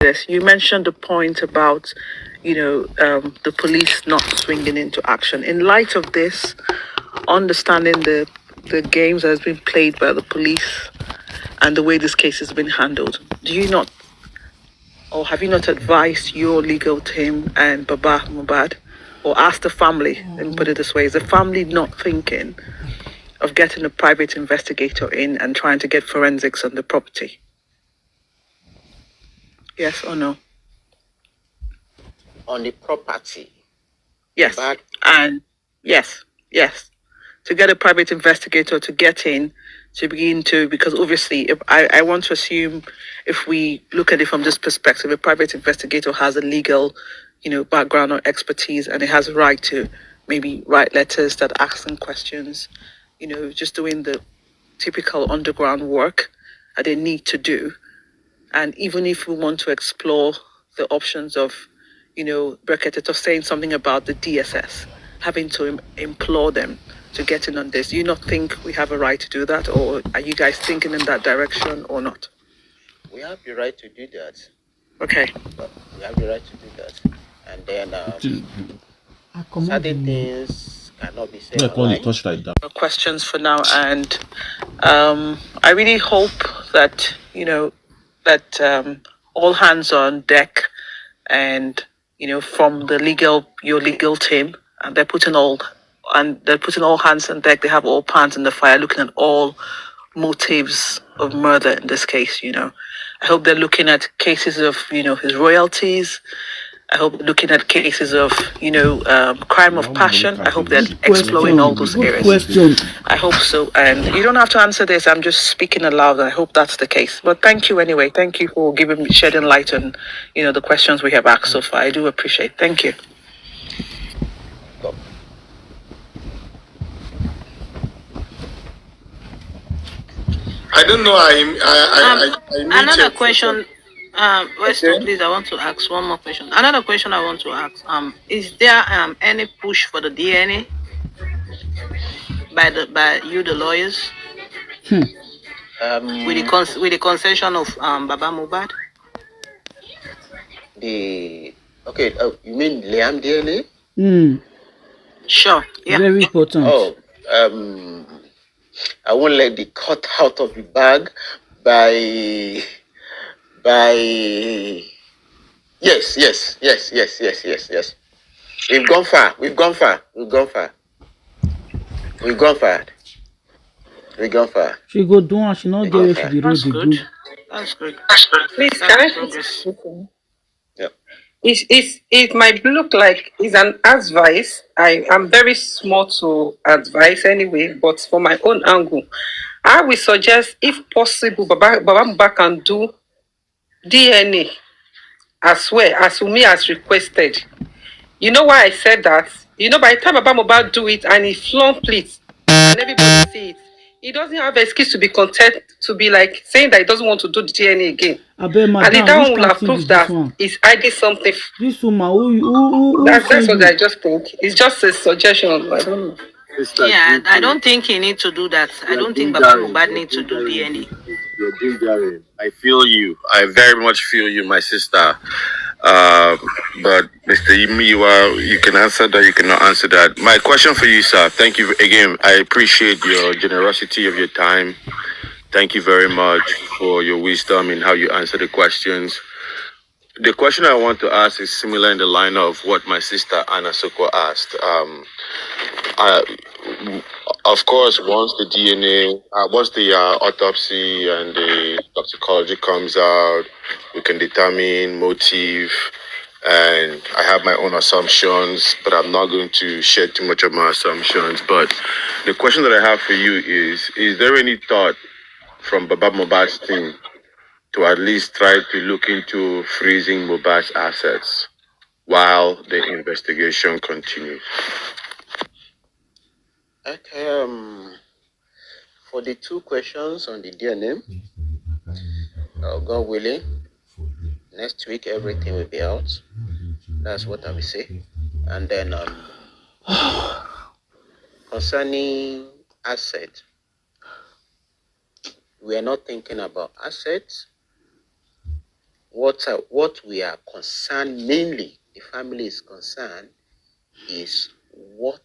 this. You mentioned the point about, the police not swinging into action. In light of this, understanding the games that has been played by the police and the way this case has been handled, do you not, or have you not advised your legal team and Baba Mohbad, or asked the family, let me put it this way, is the family not thinking of getting a private investigator in and trying to get forensics on the property? Yes or no? On the property? Yes. And yes. To get a private investigator to get in, to begin to, because obviously, if I want to assume, if we look at it from this perspective, a private investigator has a legal, background or expertise, and it has a right to maybe write letters that ask them questions, just doing the typical underground work that they need to do. And even if we want to explore the options of, Brekete saying something about the DSS, having to implore them to get in on this, do you not think we have a right to do that? Or are you guys thinking in that direction or not? We have the right to do that. Okay. We have the right to do that. And then certain things cannot be said. Touch like that. No questions for now. And I really hope that, that all hands are on deck, and from your legal team, and they're putting all hands on deck. They have all pans in the fire, looking at all motives of murder in this case. I hope they're looking at cases of his royalties. I hope they're looking at cases of crime of passion. I hope they're exploring all those areas. I hope so. And you don't have to answer this. I'm just speaking aloud, and I hope that's the case. But thank you anyway. Thank you for shedding light on the questions we have asked so far. I do appreciate. Thank you. I don't know. I need another question. Weston, please, I want to ask one more question. Another question I want to ask. Is there any push for the DNA by you, the lawyers, with the concession of Baba Mohbad? You mean Liam DNA? Sure. Yeah. Very important. I won't let the cut out of the bag by yes. We've gone far. She go do and she not get where she the road That's they good. go. That's good. Please, can I ask? Yeah. It might look like it's an advice. I'm very small to advise anyway, but for my own angle, I will suggest, if possible, Baba Mohbad can do DNA as well as Wunmi has requested. You know why I said that? By the time Baba Mohbad do it and he flaunt it and everybody see it, he doesn't have an excuse to be content to be like saying that he doesn't want to do the DNA again. I bet And that one will have proved that he's hiding something. This woman, who That's what I just think. It's just a suggestion. I don't know. Yeah, I don't think he needs to do that. I don't think Baba Mohbad needs to do DNA. You're gingering. I feel you. I very much feel you, my sister. But Mr. Yimiwa, you can answer that, you cannot answer that. My question for you, sir, thank you again. I appreciate your generosity of your time. Thank you very much for your wisdom in how you answer the questions. The question I want to ask is similar in the line of what my sister Anna Soko asked. Of course, once the DNA, once the autopsy and the toxicology comes out, we can determine motive, and I have my own assumptions, but I'm not going to share too much of my assumptions. But the question that I have for you is there any thought from Baba Mohbad's team to at least try to look into freezing Mohbad's assets while the investigation continues? Okay, for the two questions on the DNA, God willing, next week everything will be out. That's what I will say. And then concerning assets, we are not thinking about assets. what we are concerned, mainly the family is concerned, is what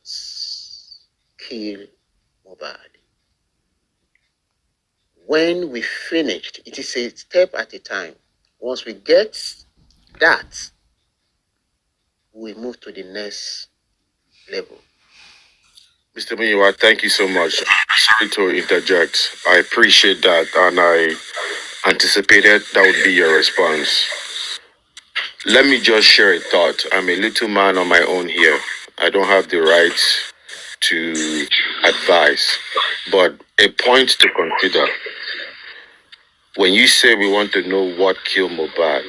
killed Mohbad. When we finished, it is a step at a time. Once we get that, we move to the next level. Mr. Miwa, thank you so much. Sorry to interject. I appreciate that, and I anticipated that would be your response. Let me just share a thought. I'm a little man on my own here. I don't have the right to advise, but a point to consider. When you say we want to know what killed Mohbad,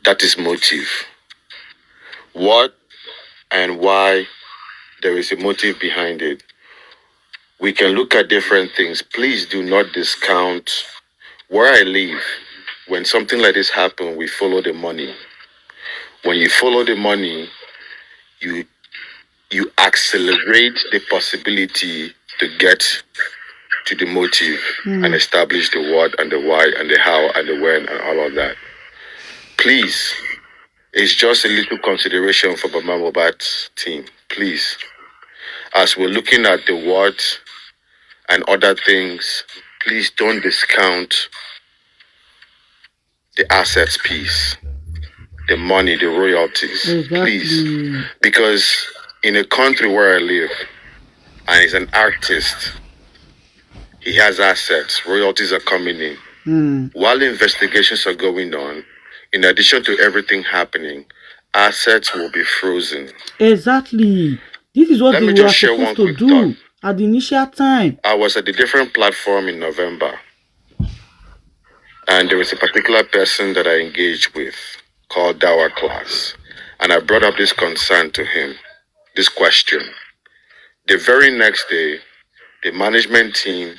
that is motive. What and why there is a motive behind it. We can look at different things. Please do not discount where I live. When something like this happens, we follow the money. When you follow the money, you accelerate the possibility to get to the motive and establish the what and the why and the how and the when and all of that. Please, it's just a little consideration for Baba Mohbad's team. Please, as we're looking at the what and other things, please don't discount the assets piece, the money, the royalties. Please, because in a country where I live, and he's an artist, he has assets, royalties are coming in. While investigations are going on, in addition to everything happening, assets will be frozen. Exactly. This is what they were supposed to do at the initial time. I was at a different platform in November, and there was a particular person that I engaged with called Dawa Class, and I brought up this concern to him, this question. The very next day, the management team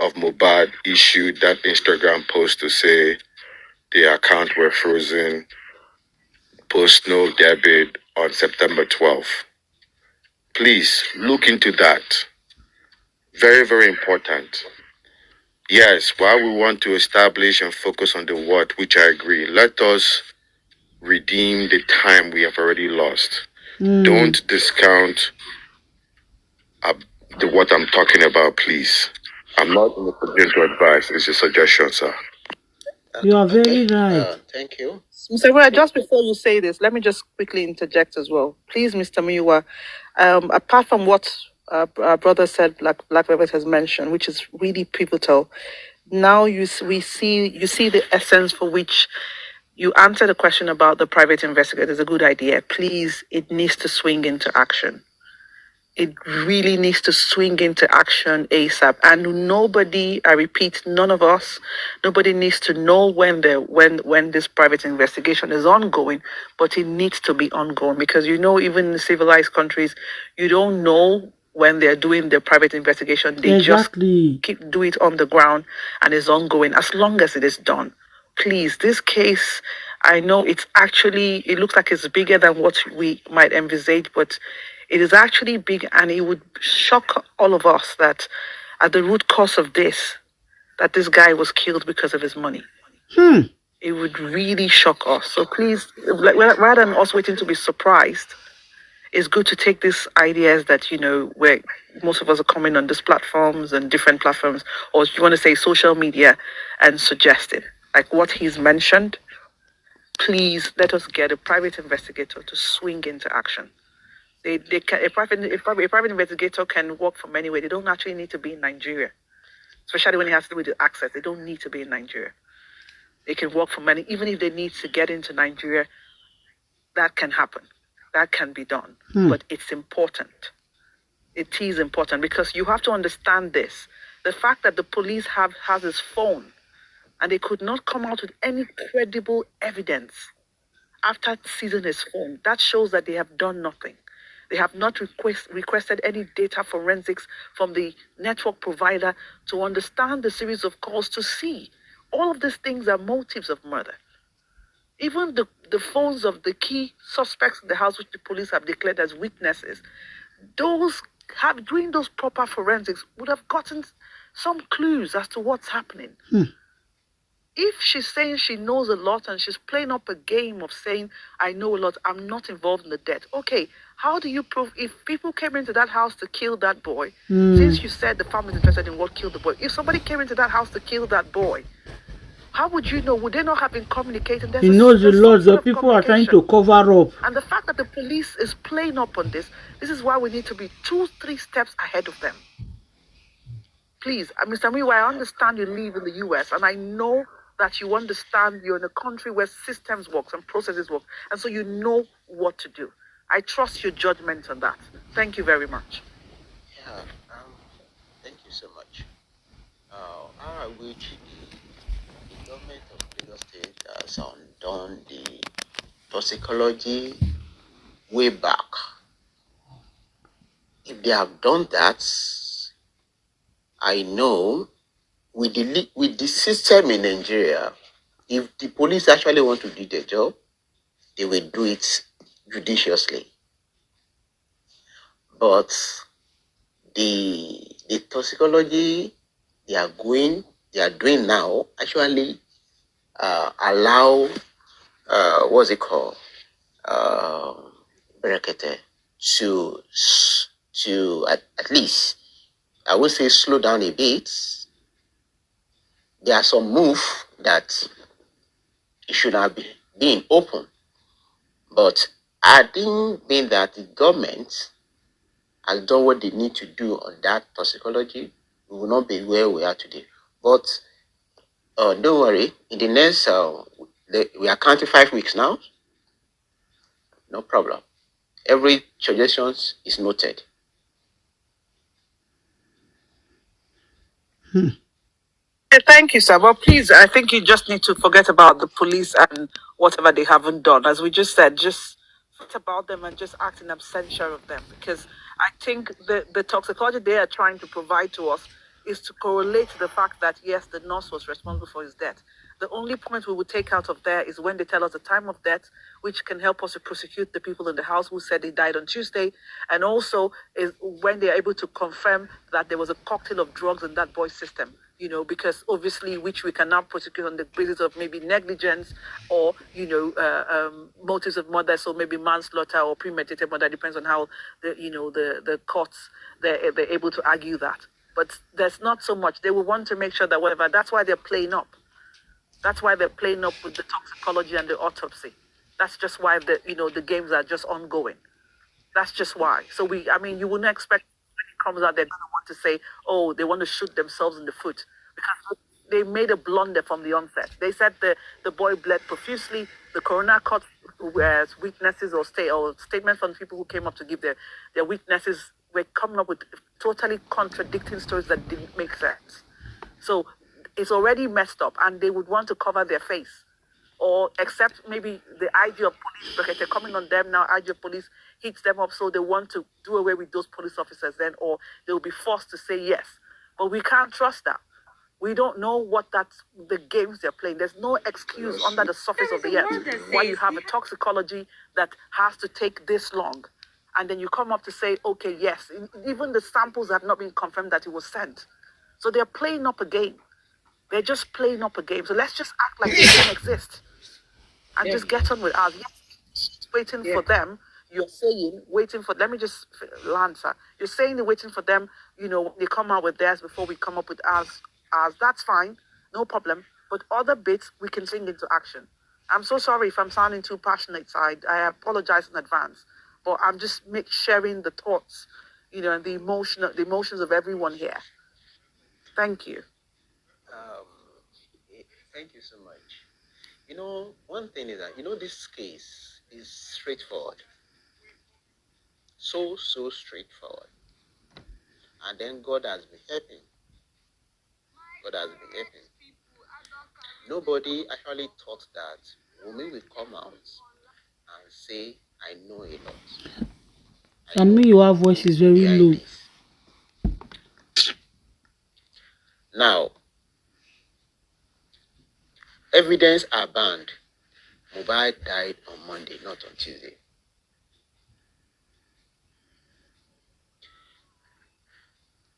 of Mohbad issued that Instagram post to say the account were frozen, post no debit on September 12th. Please look into that. Very, very important. Yes, while we want to establish and focus on the what, which I agree, let us redeem the time we have already lost. Don't discount the what I'm talking about, please. I'm not in a position to advise. It's a suggestion, sir. You are very right. Thank you. Mr. Miwa, just before you say this, let me just quickly interject as well. Please, Mr. Miwa, apart from what our brother said, Black Velvet has mentioned, which is really pivotal, now you see the essence for which you answer the question about the private investigator is a good idea. Please, it needs to swing into action. It really needs to swing into action ASAP. And nobody, I repeat, none of us, nobody needs to know when this private investigation is ongoing, but it needs to be ongoing because even in civilized countries, you don't know when they're doing their private investigation. They just do it on the ground and it's ongoing as long as it is done. Please, this case, I know it looks like it's bigger than what we might envisage, but it is actually big, and it would shock all of us that at the root cause of this, that this guy was killed because of his money. It would really shock us. So please, rather than us waiting to be surprised, it's good to take these ideas that, where most of us are coming on these platforms and different platforms, or if you want to say social media, and suggest it. Like what he's mentioned, please let us get a private investigator to swing into action. A private investigator can work from anywhere. They don't actually need to be in Nigeria, especially when it has to do with the access. They don't need to be in Nigeria. They can work from even if they need to get into Nigeria, that can happen. That can be done. But it's important. It is important because you have to understand this. The fact that the police has his phone and they could not come out with any credible evidence after seizing his phone, that shows that they have done nothing. They have not requested any data forensics from the network provider to understand the series of calls to see. All of these things are motives of murder. Even the phones of the key suspects in the house, which the police have declared as witnesses, doing those proper forensics would have gotten some clues as to what's happening. If she's saying she knows a lot and she's playing up a game of saying, I know a lot, I'm not involved in the death. Okay, how do you prove if people came into that house to kill that boy, since you said the family is interested in what killed the boy, if somebody came into that house to kill that boy, how would you know? Would they not have been communicating? He knows a lot. The people are trying to cover up. And the fact that the police is playing up on this is why we need to be 2-3 steps ahead of them. Please, Mr. Miwa, I understand you live in the US, and I know that you understand you're in a country where systems work and processes work, and so you know what to do. I trust your judgment on that. Thank you very much. Yeah, thank you so much. I wish the government of Lagos State has done the toxicology way back. If they have done that, I know with the system in Nigeria, if the police actually want to do their job, they will do it judiciously. But the toxicology they are doing now actually allow what's it called Berekete to at least, I would say, slow down a bit. There are some moves that it should have been open, but I didn't think that the government has done what they need to do on that toxicology. We will not be where we are today. But don't worry, in the next, we are counting 5 weeks now. No problem. Every suggestion is noted. Thank you, sir. But please, I think you just need to forget about the police and whatever they haven't done. As we just said, just forget about them and just act in absentia of them. Because I think the toxicology they are trying to provide to us is to correlate to the fact that, yes, the nurse was responsible for his death. The only point we would take out of there is when they tell us the time of death, which can help us to prosecute the people in the house who said he died on Tuesday. And also is when they are able to confirm that there was a cocktail of drugs in that boy's system. Because obviously, which we can now prosecute on the basis of maybe negligence or, motives of murder, so maybe manslaughter or premeditated murder, depends on how the courts, they're able to argue that. But there's not so much. They will want to make sure that whatever, that's why they're playing up. That's why they're playing up with the toxicology and the autopsy. That's just why the games are just ongoing. That's just why. So you wouldn't expect when it comes out, they're going to want to say, oh, they want to shoot themselves in the foot. Because they made a blunder from the onset. They said the boy bled profusely. The coroner caught witnesses or statements from people who came up to give their witnesses were coming up with totally contradicting stories that didn't make sense. So it's already messed up, and they would want to cover their face. Or except maybe the IG of police, because they're coming on them now, IG of police hits them up, so they want to do away with those police officers then, or they'll be forced to say yes. But we can't trust that. We don't know what the games they're playing. There's no excuse under the surface of the earth why you have a toxicology that has to take this long. And then you come up to say, okay, yes, even the samples have not been confirmed that it was sent. So they're playing up a game. They're just playing up a game. So let's just act like they don't exist. And just get on with ours. Yes, waiting for them. You're saying waiting for. Let me just land, sir. You're saying they're waiting for them. They come out with theirs before we come up with ours. That's fine, no problem. But other bits we can bring into action. I'm so sorry if I'm sounding too passionate. I apologize in advance. But I'm just sharing the thoughts, and the emotions of everyone here. Thank you. Thank you so much. One thing is that, this case is straightforward. So straightforward. And then God has been helping. Nobody actually thought that Wunmi will come out and say, I know a lot. And me, your voice is very low. Now, evidence are banned. Mohbad died on Monday, not on Tuesday.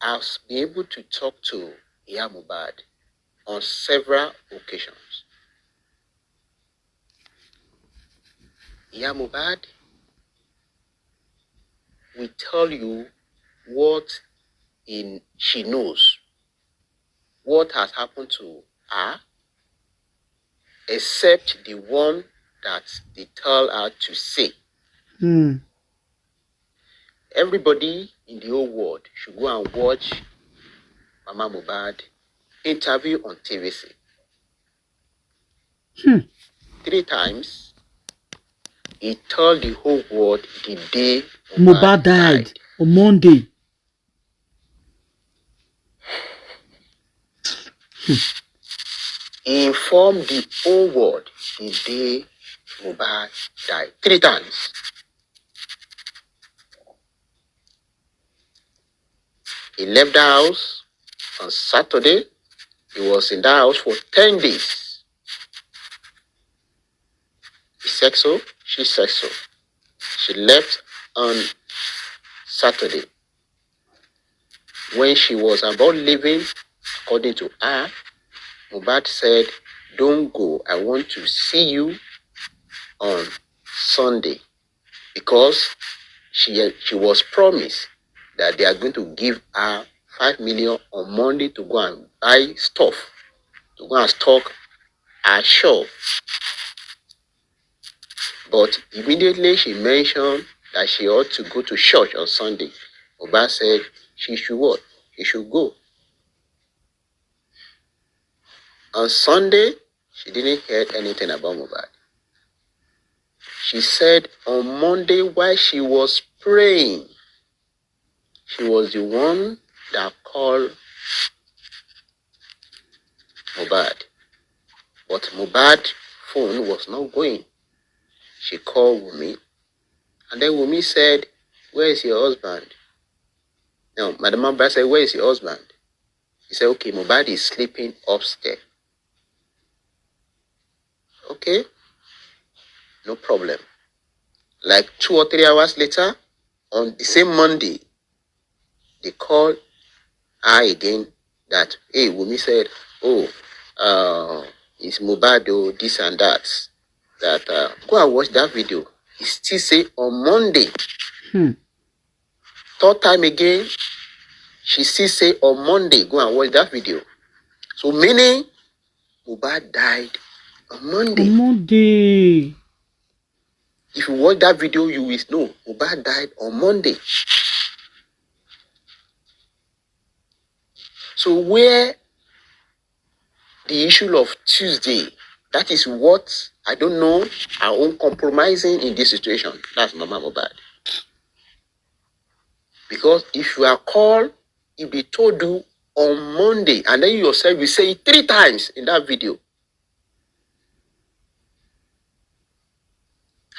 I've been able to talk to Mohbad on several occasions. Iya Mohbad will tell you what she knows, what has happened to her, except the one that they tell her to say. Everybody in the whole world should go and watch Mama Mohbad interview on TVC. 3 times, he told the whole world the day Mohbad died on Monday. He informed the whole world the day Mohbad died. 3 times. He left the house on Saturday. He was in the house for 10 days. He said so, she said so. She left on Saturday. When she was about leaving, according to her, Mohbad said, "Don't go. I want to see you on Sunday," because she was promised that they are going to give her 5 million on Monday to go and buy stuff, to go and stock her shop. But immediately she mentioned that she ought to go to church on Sunday, Mohbad said she should what? She should go. On Sunday, she didn't hear anything about Mohbad. She said on Monday while she was praying, she was the one that called Mohbad. But Mohbad's phone was not going. She called Wunmi. And then Wunmi said, "Where is your husband?" Now, Madam Mohbad said, "Where is your husband?" He said, "Okay, Mohbad is sleeping upstairs." Okay, no problem. Like 2 or 3 hours later, on the same Monday, they called her again that, hey, Wunmi said, "Oh, it's Mohbad, oh, this and that. That go and watch that video." He still say on Monday. 3rd time again, she still say on Monday, go and watch that video. So meaning Mohbad died on Monday. On Monday. If you watch that video, you will know Mohbad died on Monday. So where the issue of Tuesday, that is what I don't know, our own compromising in this situation. That's Mama Mohbad. Because if you are called, if they told you on Monday, and then you yourself will say it 3 times in that video,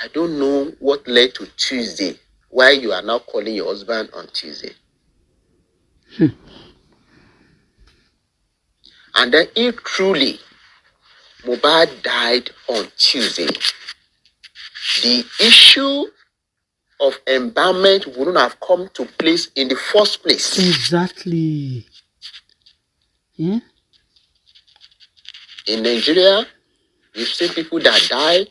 I don't know what led to Tuesday, why you are now calling your husband on Tuesday. And then if truly Mohbad died on Tuesday, the issue of embalming wouldn't have come to place in the first place. Exactly. Yeah. In Nigeria, we've seen people that die.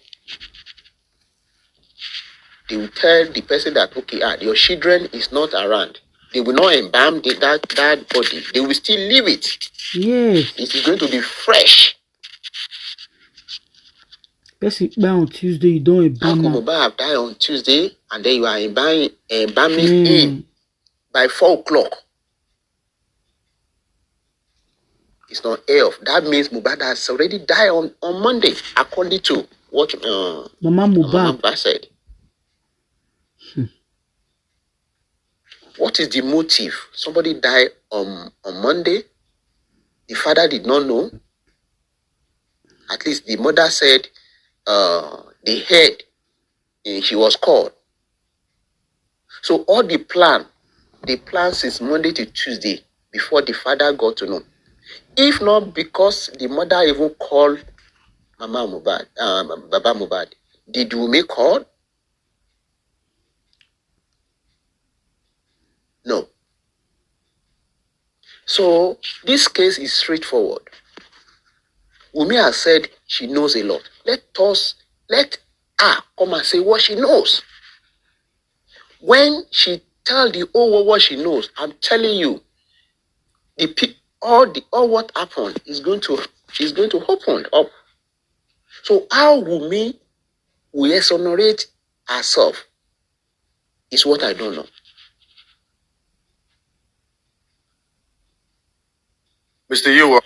They will tell the person that, okay, your children is not around. They will not embalm that body. They will still leave it. Yes. It is going to be fresh. Person on Tuesday, you don't embalm. How come Mohbad have died on Tuesday and then you are embalming him by 4 o'clock? It's not off. That means Mohbad has already died on Monday, according to what Mama Mohbad said. What is the motive? Somebody died on Monday. The father did not know. At least the mother said they heard she was called. So all the plan since Monday to Tuesday before the father got to know. If not because the mother even called Mama Mohbad, Baba Mohbad, did Wunmi call? No. So this case is straightforward. Wunmi has said she knows a lot. Let come and say what she knows. When she tell the whole world what she knows, I'm telling you, all what happened is going to open up. So how Wunmi will exonerate herself is what I don't know. Mr. Yuwa,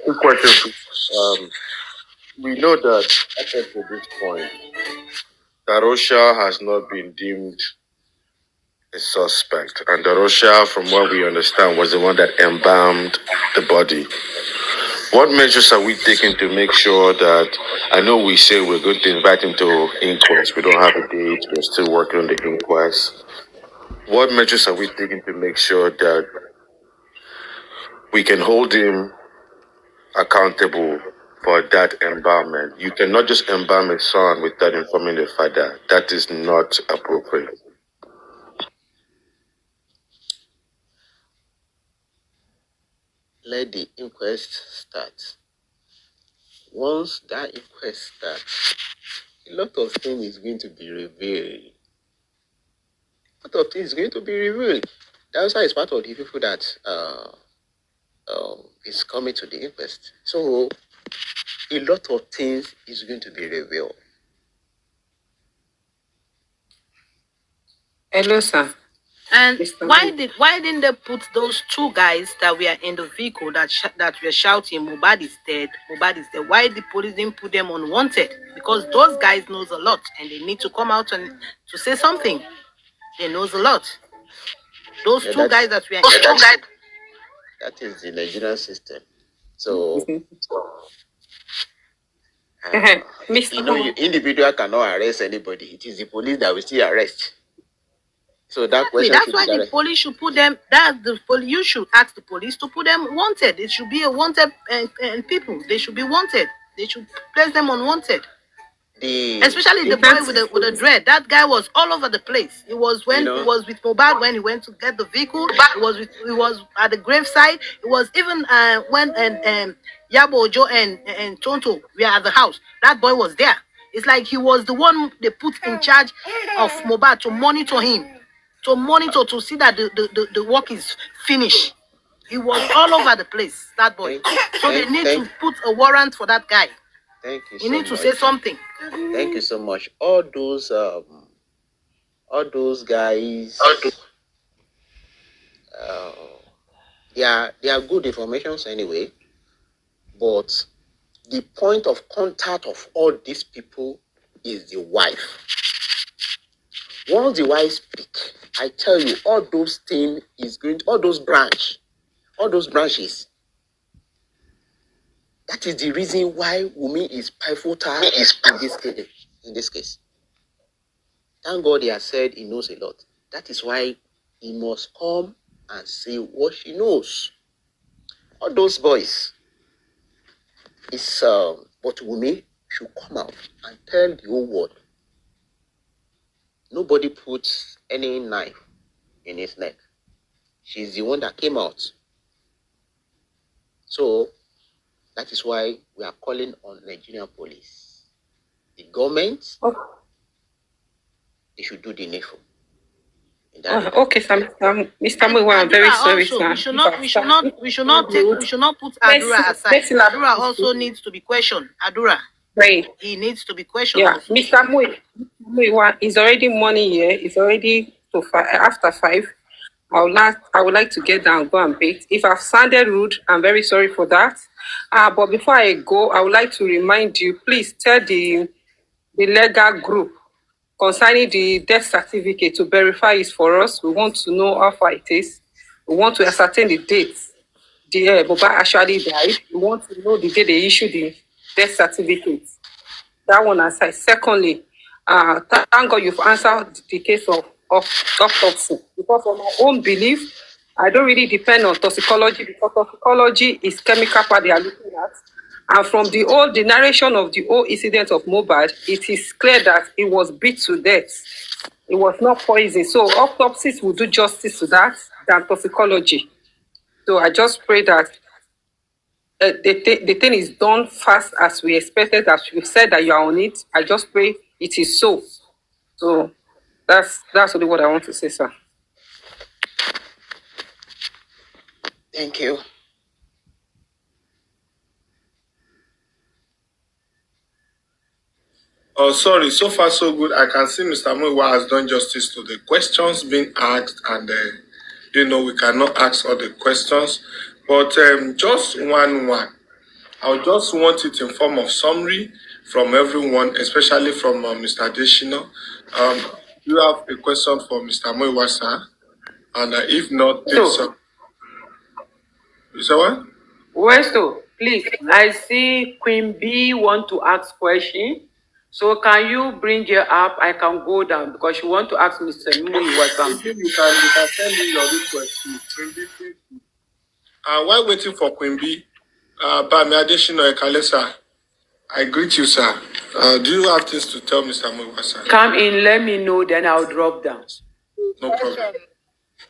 quick question. We know that up to this point, Darosha has not been deemed a suspect, and Darosha, from what we understand, was the one that embalmed the body. What measures are we taking to make sure that, I know we say we're going to invite him to inquest, we don't have a date, we're still working on the inquest. What measures are we taking to make sure that we can hold him accountable for that embalmment? You cannot just embalm a son without informing the father. That is not appropriate. Let the inquest start. Once that inquest starts, a lot of things is going to be revealed. A lot of things is going to be revealed. That's why it's part of the people that is coming to the inquest. So a lot of things is going to be revealed. Hello, sir. And why didn't they put those two guys that were in the vehicle that were shouting Mohbad is dead, Mohbad is dead? Why the police didn't put them on wanted? Because those guys knows a lot and they need to come out and to say something. They knows a lot. Those two guys that were that is the Nigerian system. So individual cannot arrest anybody. It is the police that will still arrest. So that question. That's why the police should put them. You should ask the police to put them wanted. It should be a wanted and people. They should be wanted. They should place them on wanted. Especially the boy with the dread. That guy was all over the place. It was when he was with Mohbad when he went to get the vehicle. He was at the graveside. It was even when Yabo Ojo and Tonto were at the house. That boy was there. It's like he was the one they put in charge of Mohbad to monitor him, to see that the work is finished. He was all over the place, that boy. So they need to put a warrant for that guy. Thank you. You need to say something. Thank you so much. All those guys, they are good informations anyway. But the point of contact of all these people is the wife. Once the wife speak, I tell you, all those things is going to, all those branches. That is the reason why Wunmi is pivotal in this case. Thank God he has said he knows a lot. That is why he must come and say what she knows. All those boys, but Wunmi should come out and tell the whole world. Nobody puts any knife in his neck. She's the one that came out. So that is why we are calling on Nigerian police. The government, they should do the needful. Okay, Mr. Muiwa, I'm very sorry, sir. We should not put Adura aside. Adura also needs to be questioned. Adura. Right. He needs to be questioned. Yeah, Mr. Muiwa, it's already morning here. It's already after 5. I would like to get down and go and bathe. If I've sounded rude, I'm very sorry for that. But before I go, I would like to remind you, please tell the legal group concerning the death certificate to verify it for us. We want to know how far it is. We want to ascertain the date Mohbad actually died. We want to know the day they issued the death certificate. That one aside. Secondly, thank God you've answered the case of autopsy. Because of my own belief, I don't really depend on toxicology because toxicology is chemical part they are looking at. And from the narration of the whole incident of Mohbad, it is clear that it was beat to death. It was not poison. So autopsies will do justice to that than toxicology. So I just pray that the thing is done fast as we expected, as we said that you are on it. I just pray it is so. So that's only what I want to say, sir. Thank you. Oh, sorry. So far, so good. I can see Mr. Muiwa has done justice to the questions being asked, and we cannot ask all the questions. But just one. I just want it in form of summary from everyone, especially from Mr. Adeshino. You have a question for Mr. Muiwa, sir? And if not, please. You say what? Westo, please. I see Queen B want to ask question. So can you bring her up? I can go down because she want to ask Mr. Muiwa something. You can tell me your request. While waiting for Queen B, Bami Adeshino Ekalesa, I greet you, sir. Do you have things to tell Mr. Muiwa, sir? Come in, let me know, then I'll drop down. No problem.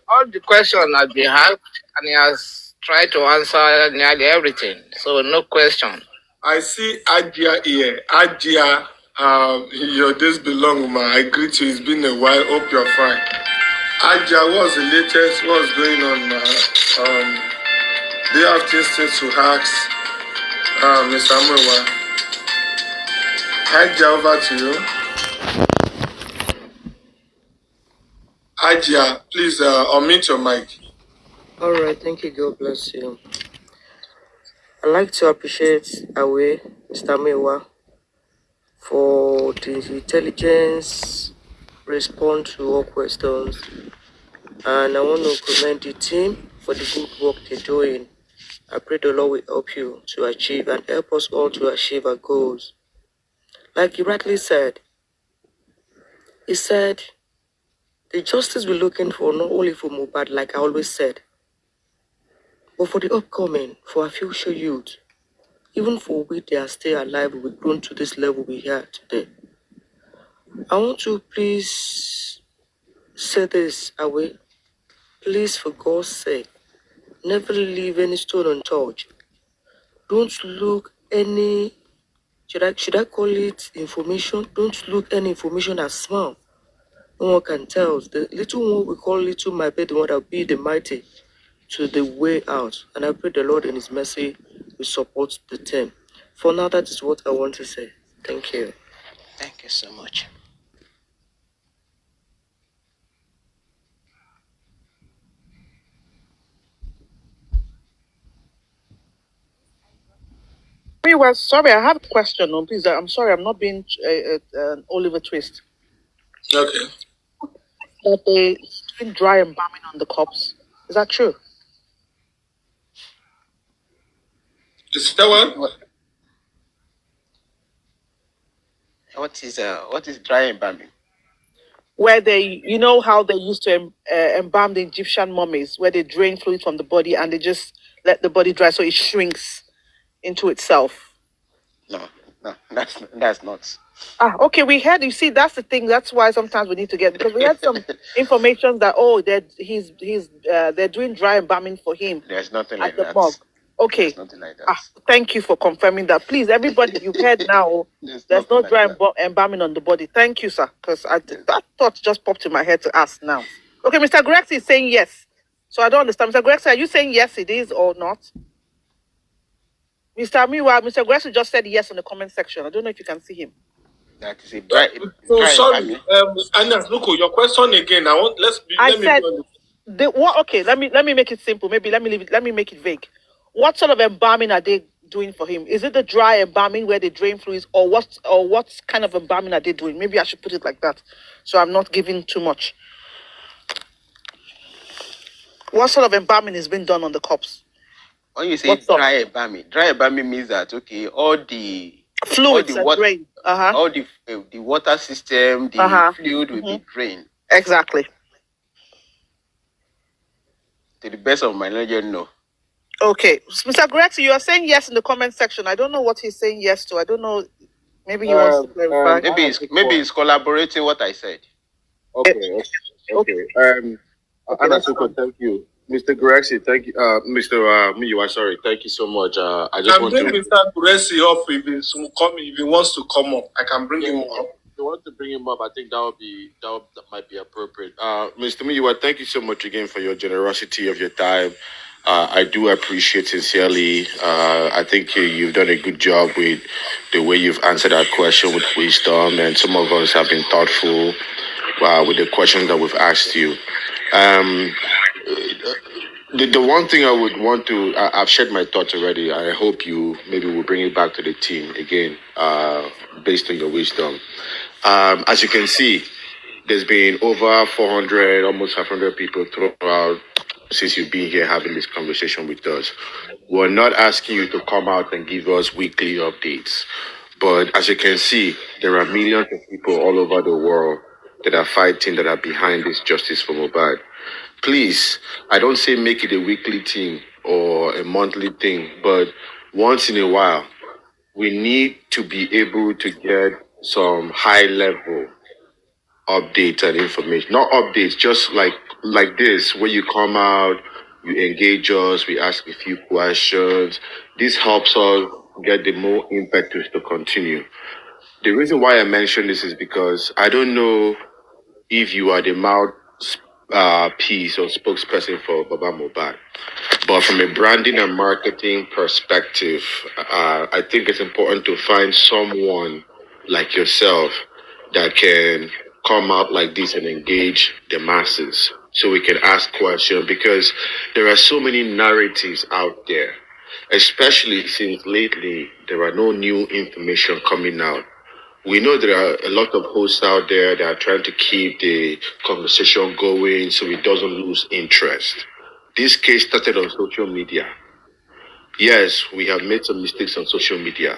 All the questions have been asked, and he has tried to answer nearly everything. So no question. I see Ajia here. Ajia, your days belong, man. I greet you. It's been a while. Hope you're fine. Ajia, what's the latest? What's going on, man? Do you have things to ask Mr. Muiwa? Ajia, over to you. Ajia, please unmute your mic. All right, thank you. God bless you. I'd like to appreciate Awe, Mr. Muiwa, for the intelligence response to all questions. And I want to commend the team for the good work they're doing. I pray the Lord will help you to achieve and help us all to achieve our goals. Like he rightly said, he said, the justice we're looking for, not only for Mohbad, like I always said, but for the upcoming, for our future youth, even for we they are still alive, we've grown to this level we are today. I want to please say this away. Please, for God's sake, never leave any stone untouched. Don't look any, should I call it information? Don't look any information as small. No one can tell. The little one we call little might be the one that will be the mighty to the way out. And I pray the Lord in his mercy will support the team. For now, that is what I want to say. Thank you. Thank you so much. Well, sorry, I have a question. Please, I'm sorry, I'm not being an Oliver Twist. Okay. That they doing dry embalming on the corpse. Is that true? Is that one? What is dry embalming? Where they, you know how they used to embalm the Egyptian mummies, where they drain fluid from the body and they just let the body dry so it shrinks into itself. No, that's not. Okay, we heard. You see, that's the thing. That's why sometimes we need to get, because we had some information that they're doing dry embalming for him. There's nothing like that. Morgue. Okay. There's nothing like that. Thank you for confirming that. Please, everybody, you've heard now. There's no dry embalming on the body. Thank you, sir. Because that thought just popped in my head to ask now. Okay, Mr. Grexy is saying yes. So I don't understand. Mr. Grexy, are you saying yes, it is or not? Mr. Muiwa, Mr. Grexy just said yes in the comment section. I don't know if you can see him. That is a dry. Sorry, Anas, look, your question again. Okay, let me make it simple. Maybe let me make it vague. What sort of embalming are they doing for him? Is it the dry embalming where they drain fluids, or what kind of embalming are they doing? Maybe I should put it like that, so I'm not giving too much. What sort of embalming is being done on the corpse? When you say dry embalming means that all the fluids are drained. All the water system, the fluid will be drained. Exactly. To the best of my knowledge, no. Okay, Mr. Grexy, you are saying yes in the comment section. I don't know what he's saying yes to. I don't know. Maybe he wants to clarify. Maybe he's collaborating what I said. Okay. Anasuko, thank you. Mr. Grexy, thank you. Mr. Muiwa, sorry, thank you so much. I just want to bring Mr. Grexy up if he wants to come up. I can bring him up. you want to bring him up, I think that might be appropriate. Mr. Muyiwa, thank you so much again for your generosity of your time. I do appreciate sincerely. I think you've done a good job with the way you've answered our question with wisdom, and some of us have been thoughtful with the questions that we've asked you. The one thing I would want to, I've shared my thoughts already. I hope you maybe will bring it back to the team again, based on your wisdom. As you can see, there's been over 400, almost 500 people throughout since you've been here having this conversation with us. We're not asking you to come out and give us weekly updates. But as you can see, there are millions of people all over the world that are fighting, that are behind this justice for Mohbad. Please, I don't say make it a weekly thing or a monthly thing, but once in a while, we need to be able to get some high level updates and information. Not updates, just like this, where you come out, you engage us, we ask a few questions. This helps us get the more impetus to continue. The reason why I mention this is because I don't know if you are the mouthpiece or spokesperson for Baba Mohbad. But from a branding and marketing perspective, I think it's important to find someone like yourself that can come out like this and engage the masses so we can ask questions, because there are so many narratives out there, especially since lately there are no new information coming out. We know there are a lot of hosts out there that are trying to keep the conversation going so it doesn't lose interest. This case started on social media. Yes, we have made some mistakes on social media,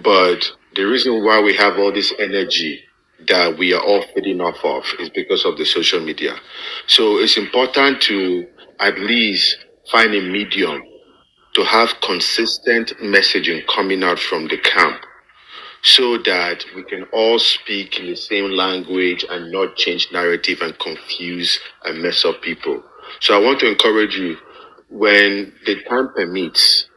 but the reason why we have all this energy that we are all feeding off of is because of the social media. So it's important to at least find a medium to have consistent messaging coming out from the camp, so that we can all speak in the same language and not change narrative and confuse and mess up people. So I want to encourage you, when the time permits,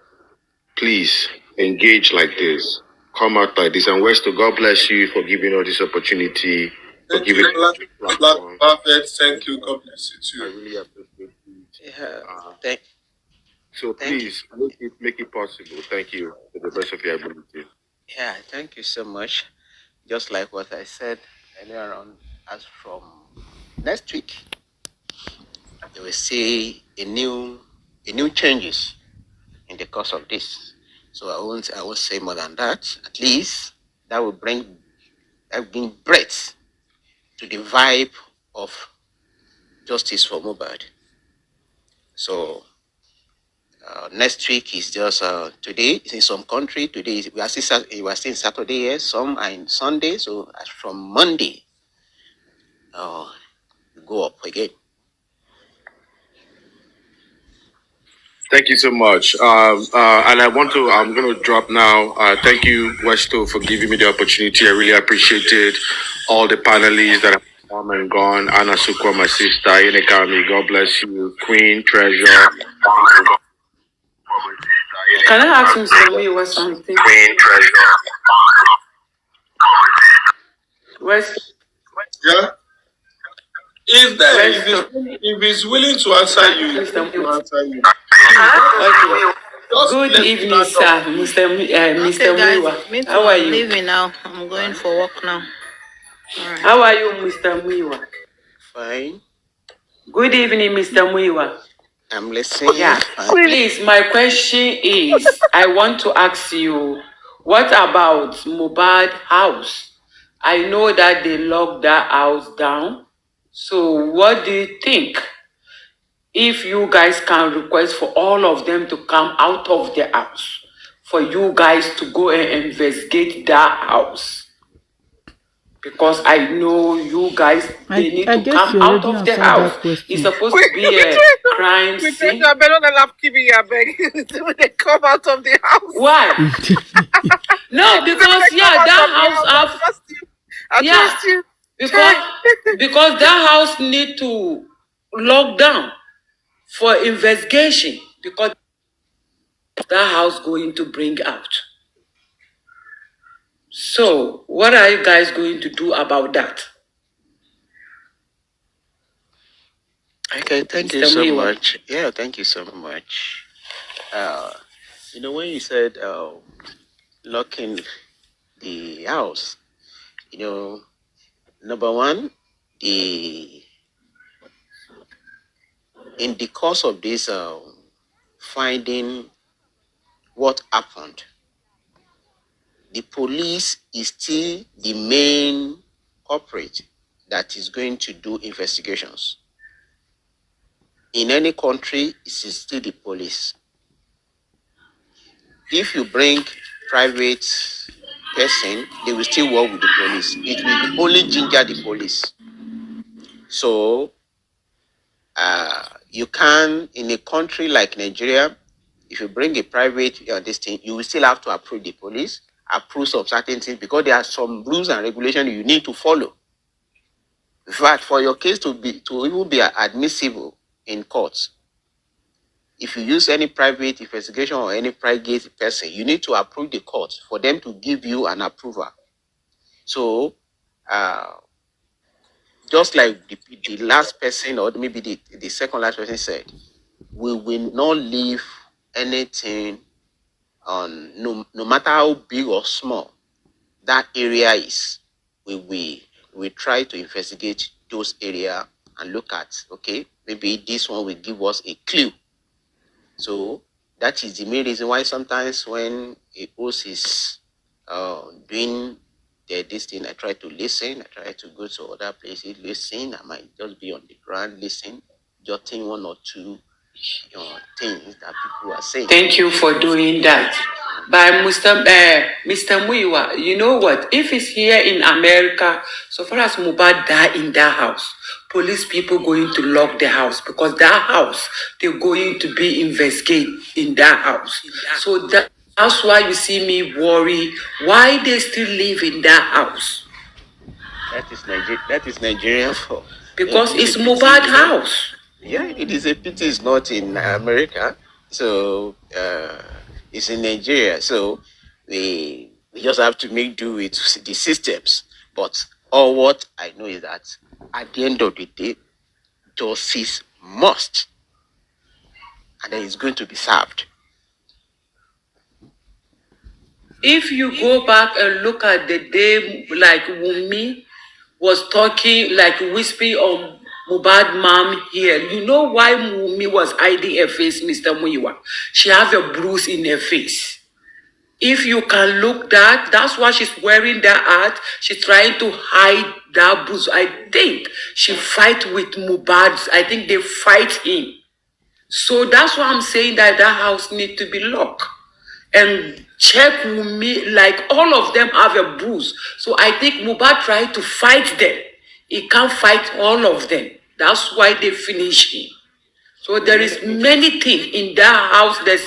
please engage like this, come out like this. And Westo, God bless you for giving us this opportunity, for Thank giving you, us this platform. Perfect. Thank you. God bless you I too. really appreciate it. Yeah. So please make it possible. Thank you to the best of your ability. Yeah, thank you so much. Just like what I said earlier on, as from next week, you will see a new changes in the course of this. So I won't say more than that. At least that will bring breadth to the vibe of justice for Mohbad. So next week is just today. In some country, today we are still Saturday here. Some are in Sunday. So from Monday, we go up again. Thank you so much. And I'm going to drop now. Thank you, Westo, for giving me the opportunity. I really appreciate it. All the panelists that have come and gone. Anna Sukwa, my sister. Inekami, God bless you. Queen, Treasure. Can I ask Mr. Muyiwa something? Queen, Treasure. West. Yeah. Is there? If he's willing to answer you, he will answer you. Okay. Good evening, sir, Mr. Muyiwa. How are you? I'm leaving now. I'm going for work now. All right. How are you, Mr. Muyiwa? Fine. Good evening, Mr. Muyiwa. I'm listening. Yeah. Please, my question is, I want to ask you, what about Mohbad house? I know that they locked that house down. So what do you think? If you guys can request for all of them to come out of the house, for you guys to go and investigate that house. Because I know you guys, they need to come out of the house. It's supposed to be a crime scene. I better not laugh, keep it, I beg. When they come out of the house. Why? No, because that house trust you. Because that house need to lock down for investigation, because that house going to bring out. So, what are you guys going to do about that? Okay, thank you so much. Yeah, thank you so much. When you said locking the house, number one, in the course of this finding what happened, the police is still the main culprit that is going to do investigations. In any country, it is still the police. If you bring private person, they will still work with the police. It will only ginger the police. So you can, in a country like Nigeria, if you bring a private this thing, you will still have to approve the police, approve some certain things, because there are some rules and regulations you need to follow. In fact, for your case to even be admissible in courts, if you use any private investigation or any private person, you need to approve the court for them to give you an approval. So, just like the last person, or maybe the second last person said, we will not leave anything on, no matter how big or small that area is. We try to investigate those areas and look at, okay, maybe this one will give us a clue. So that is the main reason why sometimes when a host is doing this thing, I try to listen. I try to go to other places, listen. I might just be on the ground, listen, jotting one or two things that people are saying. Thank you for doing that. But Mr. Muiwa, you know what? If it's here in America, so far as Mohbad died in that house, police people going to lock the house, because that house, they're going to be investigated in that house. So that's why you see me worry why they still live in that house. That is Nigerian for, because it's Mohbad house. Yeah, it is a pity it's not in America. So it's in Nigeria. So we just have to make do with the systems. But all what I know is that at the end of the day, justice must, and then it's going to be served. If you go back and look at the day, like Wunmi was talking, like whispering on Mohbad mom here, you know why Wunmi was hiding her face, Mr. Muiwa? She has a bruise in her face. If you can look that's why she's wearing that hat. She's trying to hide that bruise. I think she fight with Mohbad. I think they fight him. So that's why I'm saying that house need to be locked. And check me, like all of them have a bruise. So I think Mohbad tried to fight them. He can't fight all of them. That's why they finish him. So there is many things in that house, the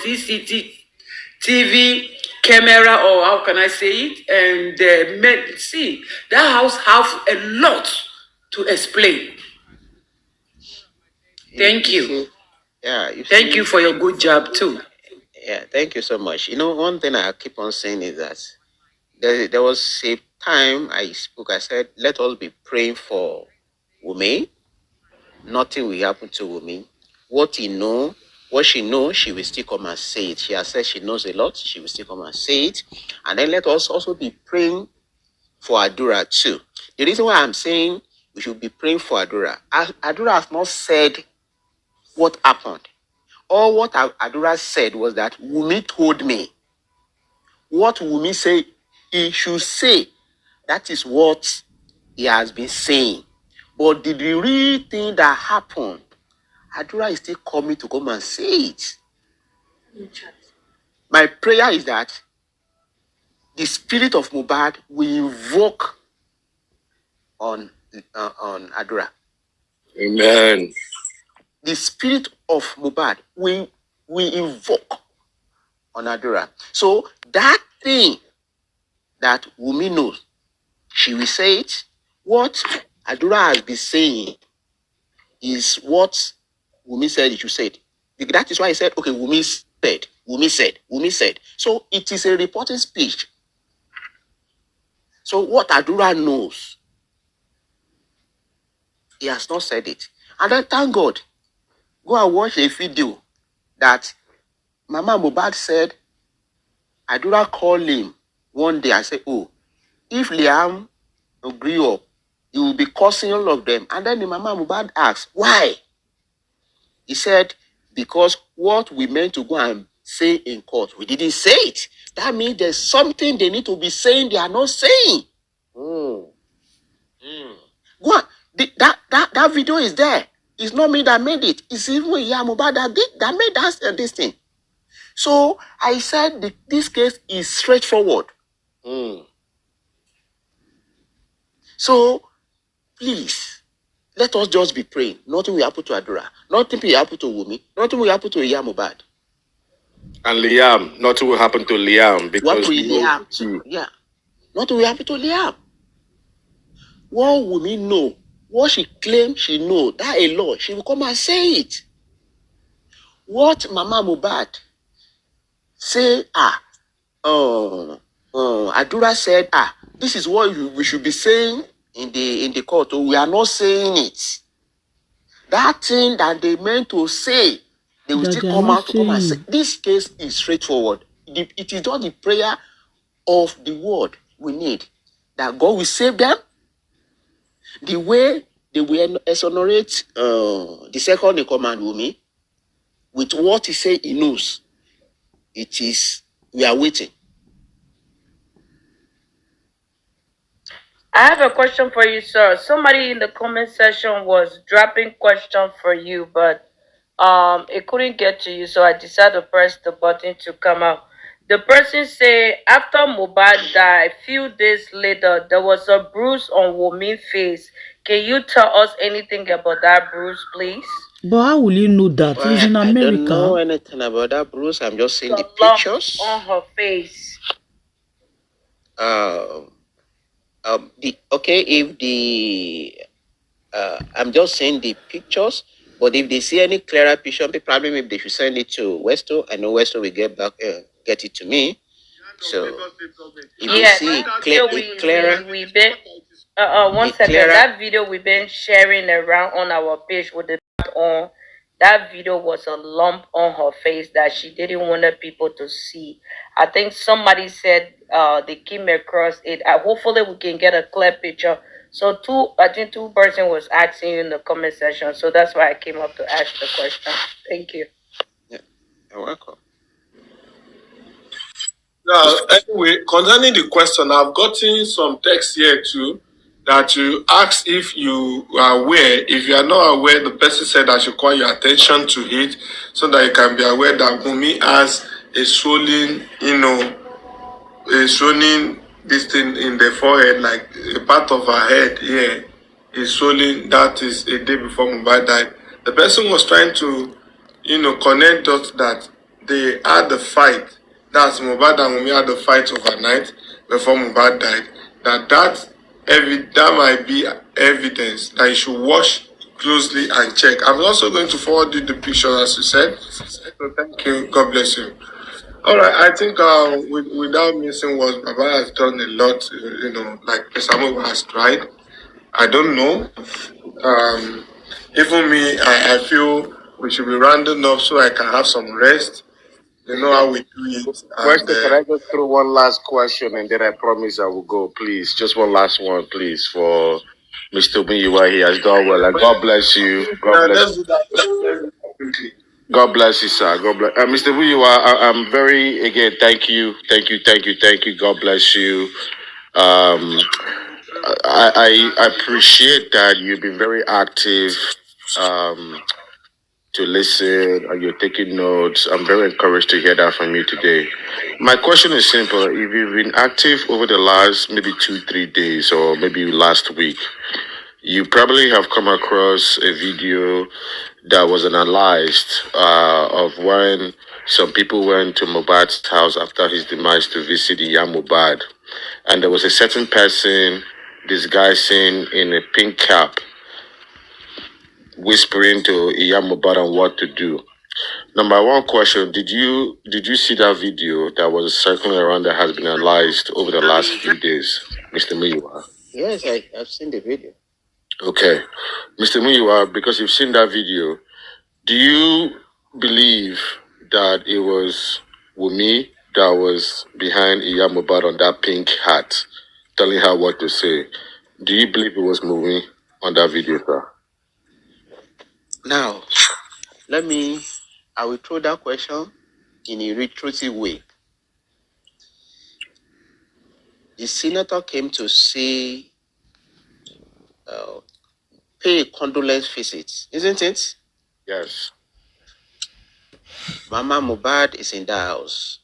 CCTV camera, or how can I say it? And see, that house has a lot to explain. Thank you. Yeah. Thank you for your good job too. Yeah, thank you so much. One thing I keep on saying is that there was a time I spoke, I said, let us be praying for Wunmi. Nothing will happen to Wunmi. What she knows, she will still come and say it. She has said she knows a lot, she will still come and say it. And then let us also be praying for Adura too. The reason why I'm saying we should be praying for Adura, Adura has not said what happened. All what Adura said was that Wunmi told me. What Wunmi said, he should say. That is what he has been saying. But the real thing that happened, Adura is still coming to come and say it. My prayer is that the spirit of Mohbad will invoke on Adura. Amen. The spirit of Mohbad will invoke on Adura. So that thing that Wunmi knows, she will say it. What Adura has been saying is what Wunmi said he should say it. That is why he said, okay, Wunmi said. So it is a reporting speech. So what Adura knows, he has not said it. And then thank God, go and watch a video that Mama Mohbad said Adura called him one day and said, oh, if Liam agree up, he will be cursing all of them. And then the Mama Mohbad asked, why? He said, because what we meant to go and say in court, we didn't say it. That means there's something they need to be saying they are not saying. Go on. That video is there. It's not me that made it. It's even Mohbad that made this thing. So I said this case is straightforward. So please, let us just be praying. Nothing will happen to Adura. Nothing will happen to Wunmi. Nothing will happen to Mohbad. And Liam, nothing will happen to Liam because what will Liam? Yeah, nothing will happen to Liam. What Wunmi know? What she claims she know, that a lot, she will come and say it. What Mama Mohbad say, Adura said, this is what we should be saying in the court. We are not saying it. That thing that they meant to say, they will still come out to come and say. This case is straightforward. It is not the prayer of the word we need that God will save them. The way they will exonerate the second in command, Wunmi, with what he said he knows, it is, we are waiting. I have a question for you, sir. Somebody in the comment section was dropping question for you, but it couldn't get to you, so I decided to press the button to come out. The person say after Mohbad died, few days later, there was a bruise on Wunmi's face. Can you tell us anything about that bruise, please? But how will you know that? Well, He's in America. I don't know anything about that bruise. I'm just seeing the lump pictures on her face. I'm just seeing the pictures, but if they see any clearer picture, probably maybe they should send it to Westo. I know Westo will get it to me. So if you see clearer, we've been one second. That video we've been sharing around on our page with the on. That video was a lump on her face that she didn't want people to see. I think somebody said they came across it. Hopefully we can get a clear picture. So I think two person was asking you in the comment section. So that's why I came up to ask the question. Thank you. Yeah, you're welcome. Now, anyway, concerning the question, I've gotten some text here too that you ask if you are aware. If you are not aware, the person said I should call your attention to it so that you can be aware that Wunmi has a swollen, a swollen this thing in the forehead, like a part of her head here is swollen. That is a day before Mohbad died. The person was trying to, connect us that they had the fight. That's Mohbad and Wunmi had the fight overnight before Mohbad died. That might be evidence that you should watch closely and check. I'm also going to forward you the picture as you said. So thank you. God bless you. All right. I think without missing words, Baba has done a lot. Like Samuel has tried. I don't know. Even me, I feel we should be rounding up so I can have some rest. You know how we do it. Can I just throw one last question and then I promise I will go, please. Just one last one, please, for Mr. Miyiwa. He has done well. And God bless you. God bless you. God bless you, sir. God bless. Mr. Miyiwa, I'm very, again, thank you. God bless you. I appreciate that you've been very active. To listen and you're taking notes. I'm very encouraged to hear that from you today. My question is simple. If you've been active over the last maybe 2-3 days or maybe last week, you probably have come across a video that was analyzed of when some people went to Mohbad's house after his demise to visit Mohbad. And there was a certain person, this guy seen in a pink cap, whispering to Mohbad on what to do. Number one question: Did you see that video that was circling around that has been analyzed over the last few days, Mr. Muyiwa? Yes, I've seen the video. Okay, Mr. Muyiwa, because you've seen that video, do you believe that it was Wunmi that was behind Iya Mohbad on that pink hat, telling her what to say? Do you believe it was Wunmi on that video, sir? Now, I will throw that question in a retrospective way. The senator came to say, pay a condolence visit, isn't it? Yes. Mama Mohbad is in the house.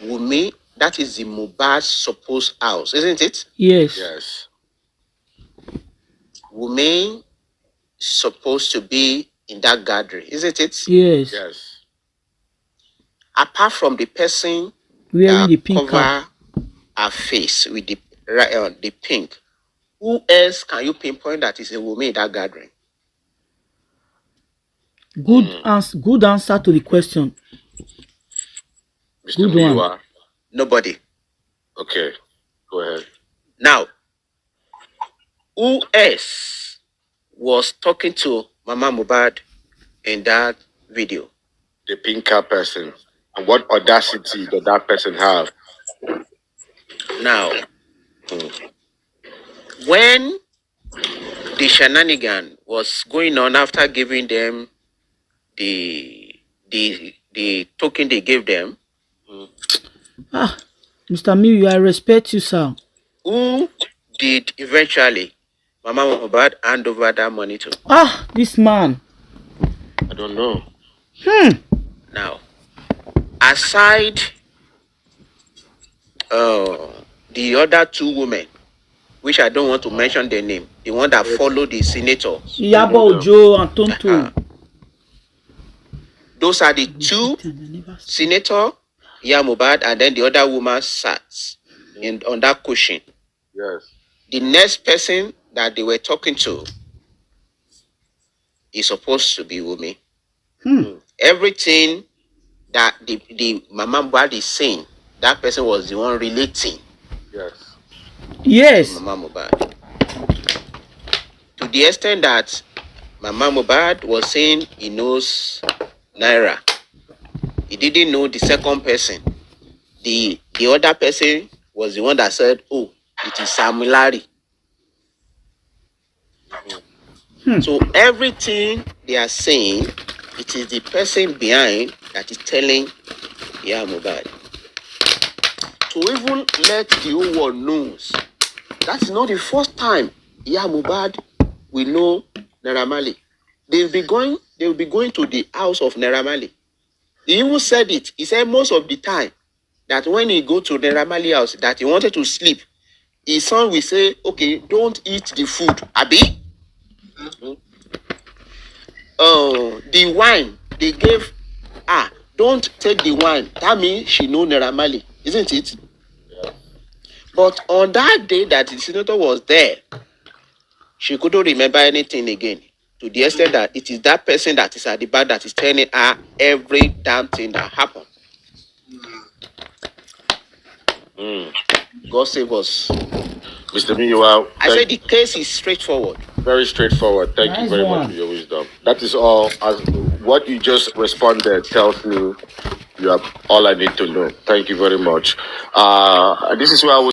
Wunmi, that is the Mohbad's supposed house, isn't it? Yes. Yes. Wunmi supposed to be in that gathering, isn't it? Yes. Yes. Apart from the person wearing the pink cover cap, her face with the pink, who else can you pinpoint that is a Wunmi in that gathering? Good answer to the question. Mr. Good Muyiwa. one. Nobody. Okay, go ahead. Now, who else was talking to Mama Mohbad in that video? The pink cap person. And what audacity did that person have? Now, when the shenanigan was going on after giving them the token they gave them, Mr. Miyu, I respect you, sir. who did eventually Mama Mohbad hand over that money to? This man. I don't know. Now, aside the other two women, which I don't want to mention their name, the one that followed the senator, Iyabo Ojo and Tonto. Those are the two, Senator Iya Mohbad, and then the other woman sat on that cushion. Yes. The next person that they were talking to is supposed to be Wunmi. Everything that the Mama Mohbad is saying, that person was the one relating. Yes. Yes. To Mama Mohbad. To the extent that Mama Mohbad was saying he knows Naira. He didn't know the second person. The other person was the one that said, oh, it is Sam Larry. So everything they are saying, it is the person behind that is telling Iya Mohbad. To even let the whole world knows, that's not the first time Iya Mohbad will know Naira Marley. They will be going to the house of Naira Marley. He even said it. He said most of the time that when he go to Naira Marley house, that he wanted to sleep, his son will say, okay, don't eat the food. Abi? The wine they gave, don't take the wine. That means she know Naira Marley, isn't it? Yeah. But on that day that the senator was there, she couldn't remember anything again. To the extent that it is that person that is at the back that is telling her every damn thing that happened. God save us. Mr. Muyiwa, I said the case is straightforward. Very straightforward. Thank you very much for your wisdom. That is all. As what you just responded tells me you have all I need to know. Thank you very much. This is where I was.